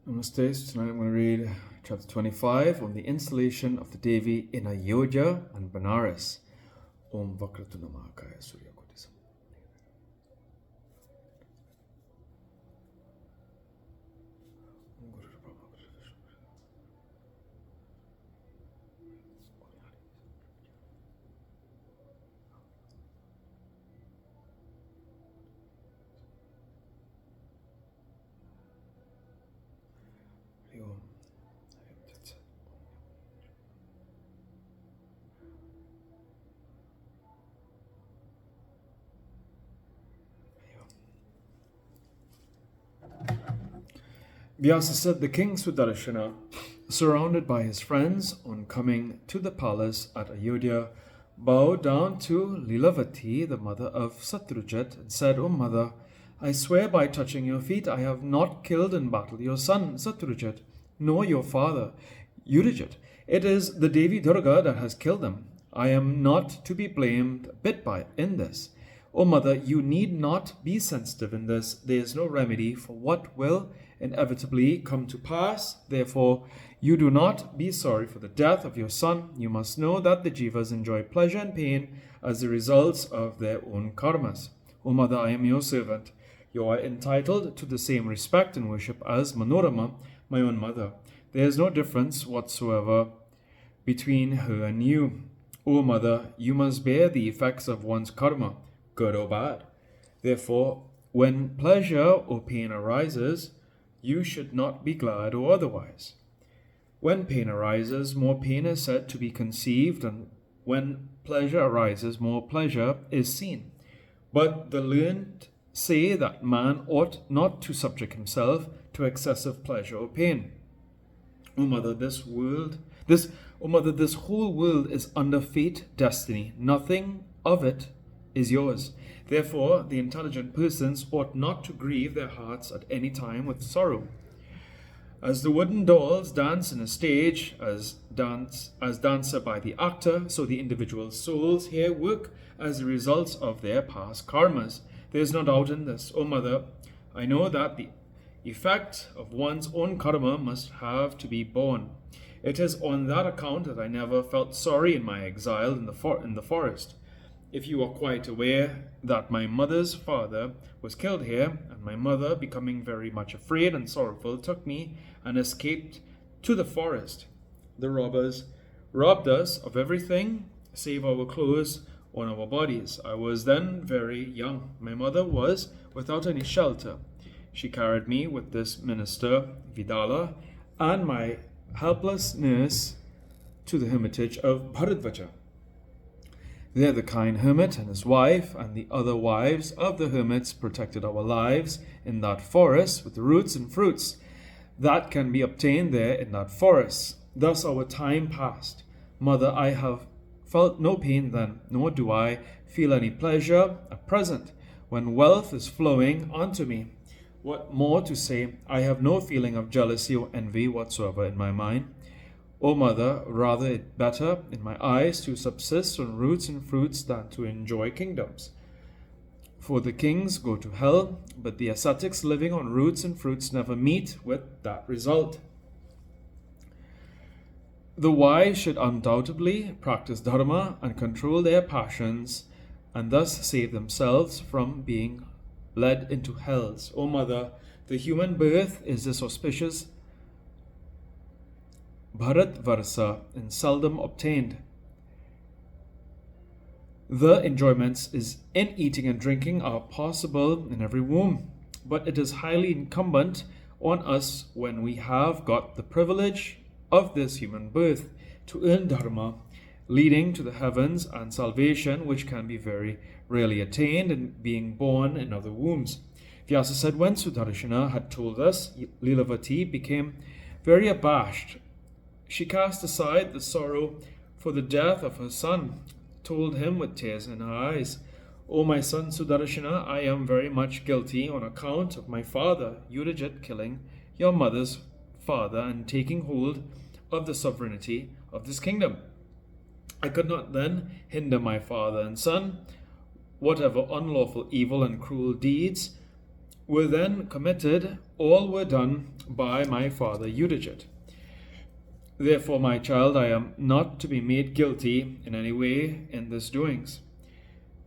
Namaste. Tonight I'm going to read chapter 25 on the installation of the Devi in Ayodhya and Benares. Om Vakratuna Mahakaya Surya Kotisam. Vyasa said the king Sudarshana, surrounded by his friends on coming to the palace at Ayodhya, bowed down to Lilavati, the mother of Satrujit, and said, O mother, I swear by touching your feet, I have not killed in battle your son Satrujit, nor your father Yudhijit. It is the Devi Durga that has killed them. I am not to be blamed a bit in this. O mother, you need not be sensitive in this. There is no remedy for what will inevitably come to pass. Therefore, you do not be sorry for the death of your son. You must know that the jivas enjoy pleasure and pain as the results of their own karmas. O mother, I am your servant. You are entitled to the same respect and worship as Manorama, my own mother. There is no difference whatsoever between her and you. O mother, you must bear the effects of one's karma, good or bad. Therefore, when pleasure or pain arises, you should not be glad or otherwise. When pain arises, more pain is said to be conceived, and when pleasure arises, more pleasure is seen. But the learned say that man ought not to subject himself to excessive pleasure or pain. O mother, this whole world is under fate, destiny. Nothing of it is yours. Therefore, the intelligent persons ought not to grieve their hearts at any time with sorrow. As the wooden dolls dance in a stage, as dancer by the actor, so the individual souls here work as the results of their past karmas. There is no doubt in this. O mother, I know that the effect of one's own karma must have to be borne. It is on that account that I never felt sorry in my exile in the forest. If you are quite aware that my mother's father was killed here, and my mother, becoming very much afraid and sorrowful, took me and escaped to the forest. The robbers robbed us of everything save our clothes on our bodies. I was then very young. My mother was without any shelter. She carried me with this minister, Vidala, and my helpless nurse to the hermitage of Bharadvaja. There the kind hermit and his wife and the other wives of the hermits protected our lives in that forest with the roots and fruits that can be obtained there in that forest. Thus our time passed. Mother, I have felt no pain then, nor do I feel any pleasure at present, when wealth is flowing onto me. What more to say, I have no feeling of jealousy or envy whatsoever in my mind. O mother, rather it better in my eyes to subsist on roots and fruits than to enjoy kingdoms. For the kings go to hell, but the ascetics living on roots and fruits never meet with that result. The wise should undoubtedly practice dharma and control their passions, and thus save themselves from being led into hells. O mother, the human birth is this auspicious Bharat Varsa and seldom obtained. The enjoyments in eating and drinking are possible in every womb, but it is highly incumbent on us when we have got the privilege of this human birth to earn dharma, leading to the heavens and salvation, which can be very rarely attained in being born in other wombs. Vyasa said, when Sudarshana had told us, Lilavati became very abashed. She cast aside the sorrow for the death of her son, told him with tears in her eyes, O my son Sudarshana, I am very much guilty on account of my father Yudhijit killing your mother's father and taking hold of the sovereignty of this kingdom. I could not then hinder my father and son. Whatever unlawful evil and cruel deeds were then committed, all were done by my father Udajit. Therefore, my child, I am not to be made guilty in any way in this doings.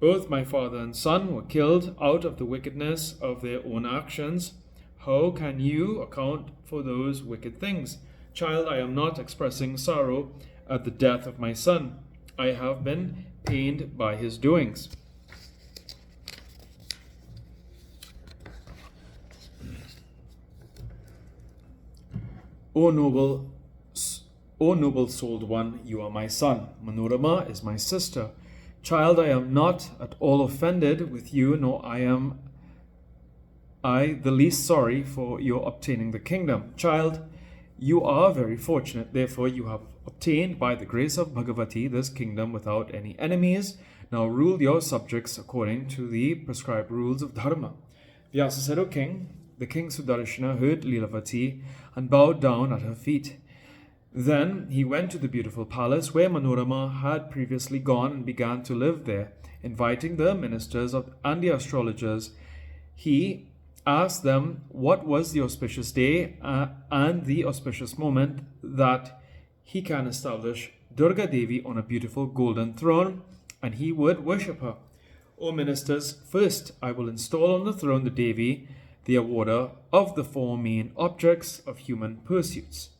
Both my father and son were killed out of the wickedness of their own actions. How can you account for those wicked things? Child, I am not expressing sorrow at the death of my son. I have been pained by his doings. O noble souled one, you are my son. Manorama is my sister. Child, I am not at all offended with you, nor am I the least sorry for your obtaining the kingdom. Child, you are very fortunate, therefore you have obtained by the grace of Bhagavati this kingdom without any enemies. Now rule your subjects according to the prescribed rules of Dharma. Vyasa said, O king, the king Sudarshana heard Lilavati and bowed down at her feet. Then he went to the beautiful palace where Manorama had previously gone and began to live there, inviting the ministers and the astrologers. He asked them what was the auspicious day and the auspicious moment that he can establish Durga Devi on a beautiful golden throne, and he would worship her. O ministers, first I will install on the throne the Devi, the awarder of the four main objects of human pursuits: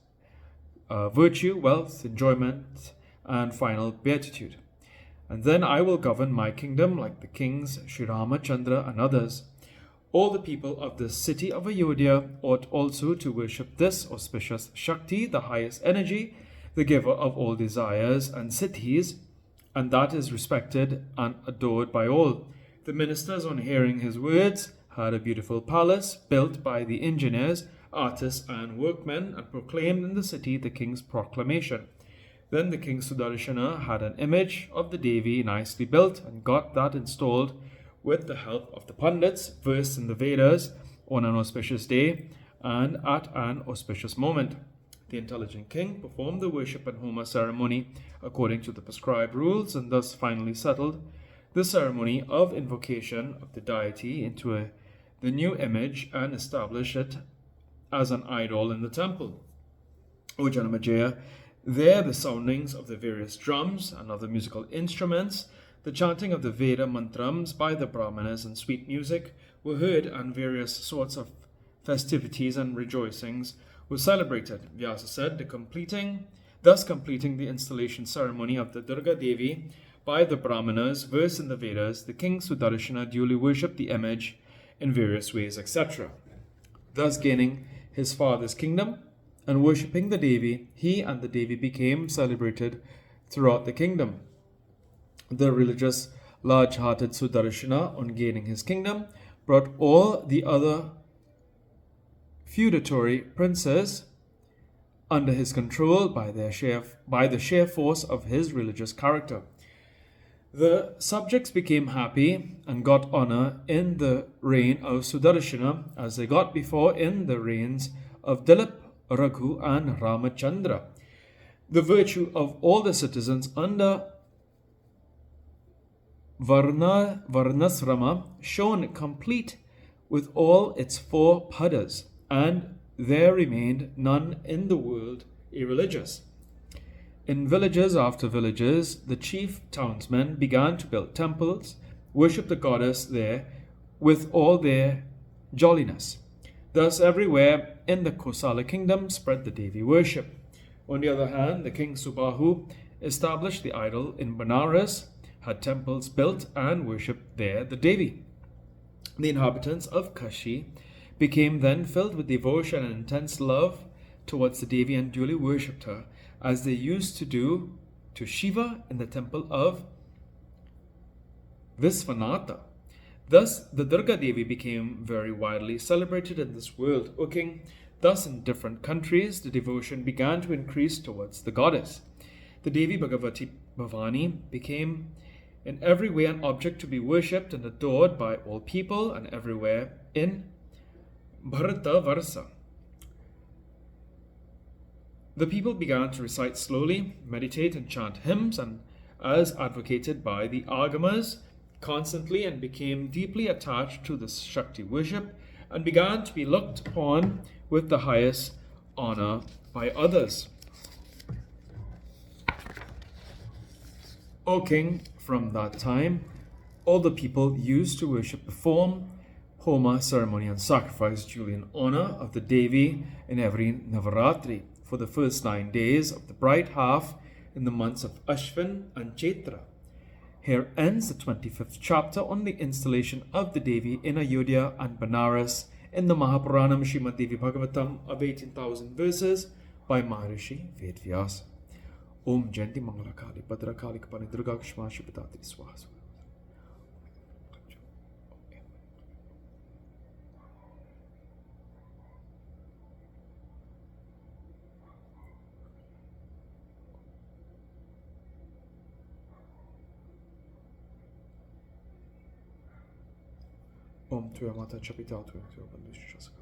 virtue, wealth, enjoyment, and final beatitude. And then I will govern my kingdom like the kings Sri Ramachandra and others. All the people of the city of Ayodhya ought also to worship this auspicious Shakti, the highest energy, the giver of all desires and siddhis, and that is respected and adored by all. The ministers, on hearing his words, had a beautiful palace built by the engineers, artists, and workmen, and proclaimed in the city the king's proclamation. Then the king Sudarshana had an image of the Devi nicely built and got that installed with the help of the Pandits, versed in the Vedas, on an auspicious day and at an auspicious moment. The intelligent king performed the worship and Homa ceremony according to the prescribed rules, and thus finally settled the ceremony of invocation of the deity into the new image and established it as an idol in the temple. O Janamajaya, there the soundings of the various drums and other musical instruments, the chanting of the Veda mantrams by the Brahmanas, and sweet music were heard, and various sorts of festivities and rejoicings were celebrated. Vyasa said, thus completing the installation ceremony of the Durga Devi by the Brahmanas versed in the Vedas, the king Sudarshana duly worshipped the image in various ways, etc. Thus gaining his father's kingdom and worshipping the Devi, he and the Devi became celebrated throughout the kingdom. The religious, large-hearted Sudarshana, on gaining his kingdom, brought all the other feudatory princes under his control by the sheer force of his religious character. The subjects became happy and got honor in the reign of Sudarshana as they got before in the reigns of Dilip, Raghu, and Ramachandra. The virtue of all the citizens under Varnasrama shone complete with all its four padas, and there remained none in the world irreligious. In villages after villages, the chief townsmen began to build temples, worship the goddess there with all their jolliness. Thus everywhere in the Kosala kingdom spread the Devi worship. On the other hand, the king Subahu established the idol in Banaras, had temples built, and worshipped there the Devi. The inhabitants of Kashi became then filled with devotion and intense love towards the Devi and duly worshipped her, as they used to do to Shiva in the temple of Visvanatha. Thus the Durga Devi became very widely celebrated in this world. O king, thus in different countries the devotion began to increase towards the goddess. The Devi Bhagavati Bhavani became in every way an object to be worshipped and adored by all people and everywhere in Bharata Varsa. The people began to recite slowly, meditate, and chant hymns, and as advocated by the Agamas, constantly, and became deeply attached to the Shakti worship and began to be looked upon with the highest honor by others. O king, from that time, all the people used to worship the form, Homa ceremony and sacrifice duly in honor of the Devi in every Navaratri for the first 9 days of the bright half in the months of Ashvin and Chaitra. Here ends the 25th chapter on the installation of the Devi in Ayodhya and Banaras in the Maha Puranam Srimad Devi Bhagavatam of 18,000 verses by Maharishi Vedvyasa. Om Jayanti Mangala Kali Bhadra Kali Kapani Durga Kshma Shubhatati Swaha. Om Tuya Mata Chapita Tuya Bandhu Shasaka.